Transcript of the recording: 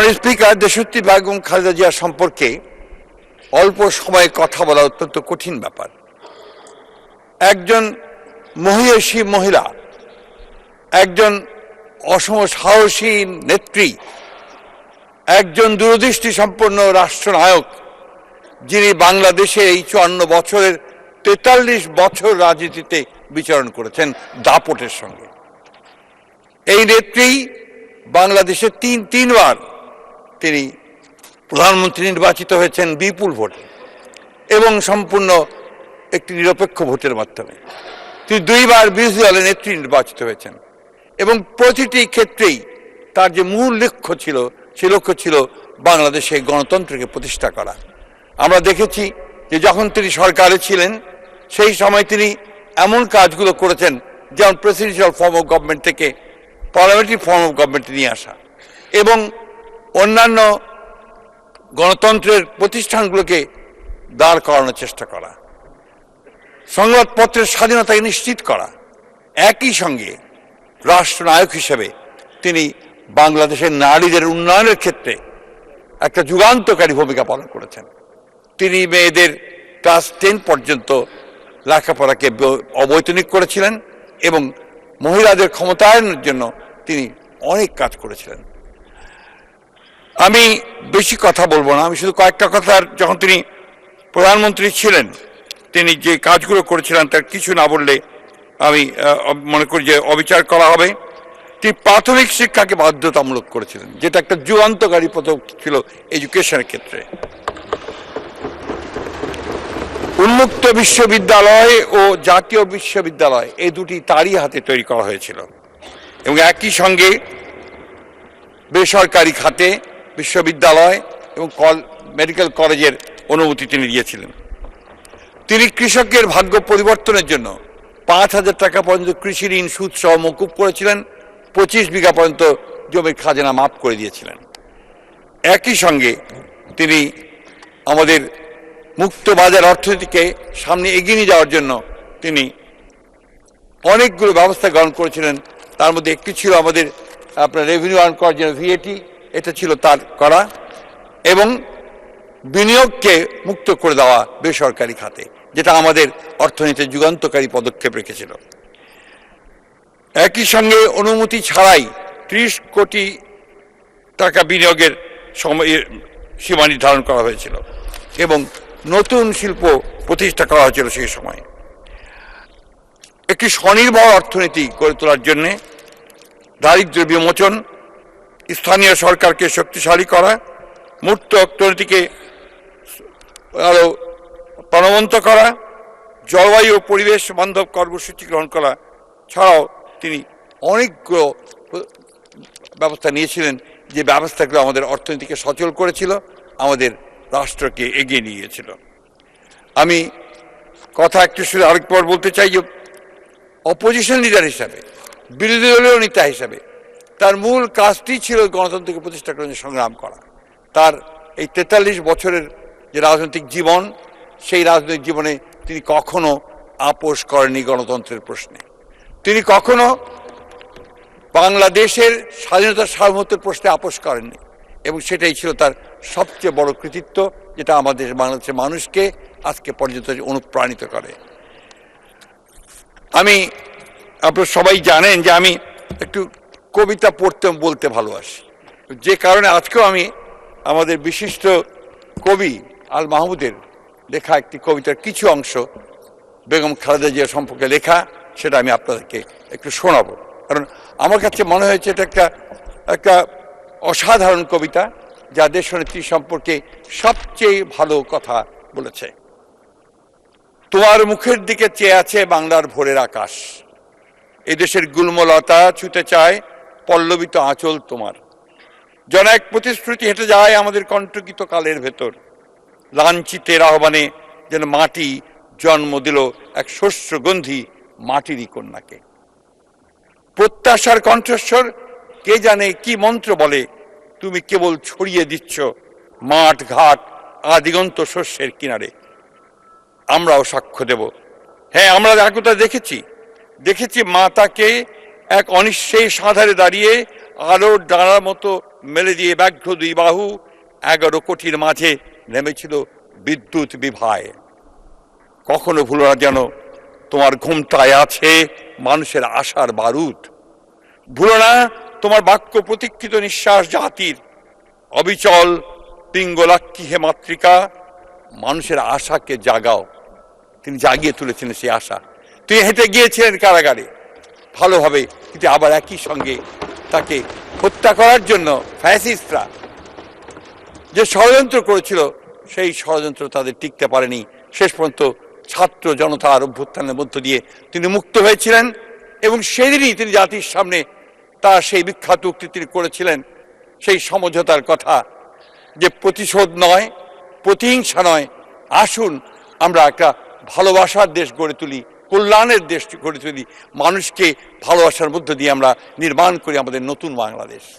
মাননীয় স্পিকার, দেশনেত্রী বেগম খালেদা জিয়া সম্পর্কে অল্প সময়ে কথা বলা অত্যন্ত কঠিন ব্যাপার। একজন মহিয়সী মহিলা, একজন অসম সাহসী নেত্রী, একজন দূরদৃষ্টি সম্পন্ন রাষ্ট্রনায়ক, যিনি বাংলাদেশে এই 54 বছরের 43 বছর রাজনীতিতে বিচরণ করেছেন দাপটের সঙ্গে। এই নেত্রী বাংলাদেশে তিনবার তিনি প্রধানমন্ত্রী নির্বাচিত হয়েছেন বিপুল ভোটে এবং সম্পূর্ণ একটি নিরপেক্ষ ভোটের মাধ্যমে। তিনি দুইবার বিরোধী দলের নেত্রী নির্বাচিত হয়েছেন এবং প্রতিটি ক্ষেত্রেই তার যে মূল লক্ষ্য ছিল, সে লক্ষ্য ছিল বাংলাদেশে গণতন্ত্রকে প্রতিষ্ঠা করা। আমরা দেখেছি যে যখন তিনি সরকারে ছিলেন সেই সময় তিনি এমন কাজগুলো করেছেন, যেমন প্রেসিডেন্সিয়াল ফর্ম অফ গভর্নমেন্ট থেকে পার্লামেন্টারি ফর্ম অফ গভর্নমেন্টে নিয়ে আসা এবং অন্যান্য গণতন্ত্রের প্রতিষ্ঠানগুলোকে দাঁড় করানোর চেষ্টা করা, সংবাদপত্রের স্বাধীনতাকে নিশ্চিত করা। একই সঙ্গে রাষ্ট্রনায়ক হিসেবে তিনি বাংলাদেশের নারীদের উন্নয়নের ক্ষেত্রে একটা যুগান্তকারী ভূমিকা পালন করেছেন। তিনি মেয়েদের ক্লাস 10 পর্যন্ত লেখাপড়াকে অবৈতনিক করেছিলেন এবং মহিলাদের ক্ষমতায়নের জন্য তিনি অনেক কাজ করেছিলেন। আমি বেশি কথা বলবো না, আমি শুধু কয়েকটা কথা, যখন তিনি প্রধানমন্ত্রী ছিলেন তিনি যে কাজগুলো করেছিলেন তার কিছু না বললে আমি মনে করি যে অবিচার করা হবে। তিনি প্রাথমিক শিক্ষাকে বাধ্যতামূলক করেছিলেন, যেটা একটা যুগান্তকারী পদক্ষেপ ছিল এডুকেশনের ক্ষেত্রে। উন্মুক্ত বিশ্ববিদ্যালয় ও জাতীয় বিশ্ববিদ্যালয় এই দুটি তারই হাতে তৈরি করা হয়েছিল এবং একই সঙ্গে বেসরকারি খাতে বিশ্ববিদ্যালয় এবং মেডিকেল কলেজের অনুমতি তিনি দিয়েছিলেন। তিনি কৃষকের ভাগ্য পরিবর্তনের জন্য 5,000 টাকা পর্যন্ত কৃষি ঋণ সুদ সহ মকুব করেছিলেন, 25 বিঘা পর্যন্ত জমির খাজনা মাফ করে দিয়েছিলেন। একই সঙ্গে তিনি আমাদের মুক্ত বাজার অর্থনীতিকে সামনে এগিয়ে নিয়ে যাওয়ার জন্য তিনি অনেকগুলো ব্যবস্থা গ্রহণ করেছিলেন। তার মধ্যে একটি ছিল আমাদের আপনার রেভিনিউ আর্ন করার জন্য ভিএটি, এটা ছিল তার করা, এবং বিনিয়োগকে মুক্ত করে দেওয়া বেসরকারি খাতে, যেটা আমাদের অর্থনীতির যুগান্তকারী পদক্ষেপ রেখেছিল। একই সঙ্গে অনুমতি ছাড়াই 30 কোটি টাকা বিনিয়োগের সীমা নির্ধারণ করা হয়েছিল এবং নতুন শিল্প প্রতিষ্ঠা করা হয়েছিল সেই সময়। একটি স্বনির্ভর অর্থনীতি গড়ে তোলার জন্য দারিদ্র্য বিমোচন, স্থানীয় সরকারকে শক্তিশালী করা, মূর্ত অর্থনীতিকে আরো প্রাণবন্ত করা, জলবায়ু ও পরিবেশ বান্ধব কর্মসূচি গ্রহণ করা ছাড়াও তিনি অনেকগুলো ব্যবস্থা নিয়েছিলেন, যে ব্যবস্থাগুলো আমাদের অর্থনীতিকে সচল করেছিল, আমাদের রাষ্ট্রকে এগিয়ে নিয়ে গিয়েছিল। আমি কথা একটু শুধু আরেকবার বলতে চাই যে অপোজিশন লিডার হিসাবে, বিরোধী দলীয় নেতা হিসাবে তার মূল কাজটি ছিল গণতন্ত্রকে প্রতিষ্ঠা করার সংগ্রাম করা। তার এই 43 বছরের যে রাজনৈতিক জীবন, সেই রাজনৈতিক জীবনে তিনি কখনো আপোষ করেননি গণতন্ত্রের প্রশ্নে। তিনি কখনো বাংলাদেশের স্বাধীনতার সার্বভৌমত্বের প্রশ্নে আপোষ করেননি এবং সেটাই ছিল তার সবচেয়ে বড় কৃতিত্ব, যেটা আমাদের বাংলাদেশের মানুষকে আজকে পর্যন্ত অনুপ্রাণিত করে। আপনারা সবাই জানেন যে আমি একটু কবিতা পড়তে বলতে ভালোবাসি, যে কারণে আজকেও আমি আমাদের বিশিষ্ট কবি আল মাহমুদের লেখা একটি কবিতার কিছু অংশ বেগম খালেদা জিয়া সম্পর্কে লেখা, সেটা আমি আপনাদেরকে একটু শোনাবো। কারণ আমার কাছে মনে হয়েছে এটা একটা অসাধারণ কবিতা, যা দেশনেত্রী সম্পর্কে সবচেয়ে ভালো কথা বলেছে। তোমার মুখের দিকে চেয়ে আছে বাংলার ভোরের আকাশ, এদেশের গুল্মলতা ছুতে চায় পল্লবিত আঁচল তোমার। যেন এক প্রতিশ্রুতি হেঁটে যায় আমাদের কণ্ঠকিত কালের ভেতর, লাঞ্ছিতের আহ্বানে যেন মাটি জন্ম দিল এক শস্যগন্ধি মাটিরই কন্যাকে। প্রত্যাশার কণ্ঠস্বর কে জানে কি মন্ত্র বলে, তুমি কেবল ছড়িয়ে দিচ্ছ মাঠ ঘাট আদিগন্ত শস্যের কিনারে। আমরাও সাক্ষ্য দেব, হ্যাঁ আমরা একথা দেখেছি মাতাকে এক অনিশ্চয়ই সাঁধারে দাঁড়িয়ে আলোর ডানার মতো মেলে দিয়ে ব্যাঘ্র দুই বাহু 11 কোটির মাঝে নেমেছিল বিদ্যুৎ বিভায়। কখনো ভুলো না যেন তোমার ঘুমটায় আছে মানুষের আশার বারুদ। ভুলো না তোমার বাক্য প্রতীক্ষিত নিঃশ্বাস জাতির অবিচল পিঙ্গলাক্ষী হে মাতৃকা, মানুষের আশাকে জাগাও। তিনি জাগিয়ে তুলেছিলেন সেই আশা। তিনি হেঁটে গিয়েছিলেন কারাগারে ভালোভাবে, কিন্তু আবার একই সঙ্গে তাকে হত্যা করার জন্য ফ্যাসিস্টরা যে ষড়যন্ত্র করেছিল সেই ষড়যন্ত্র তাদের টিকতে পারেনি। শেষ পর্যন্ত ছাত্র জনতার অভ্যুত্থানের মধ্য দিয়ে তিনি মুক্ত হয়েছিলেন এবং সেদিনই তিনি জাতির সামনে তার সেই বিখ্যাত উক্তি তিনি করেছিলেন, সেই সমঝোতার কথা যে প্রতিশোধ নয়, প্রতিহিংসা নয়, আসুন আমরা একটা ভালোবাসার দেশ গড়ে তুলি, কল্যাণের দেশ গড়ে তুলি, মানুষকে ভালোবাসার মধ্য দিয়ে আমরা নির্মাণ করি আমাদের নতুন বাংলাদেশ।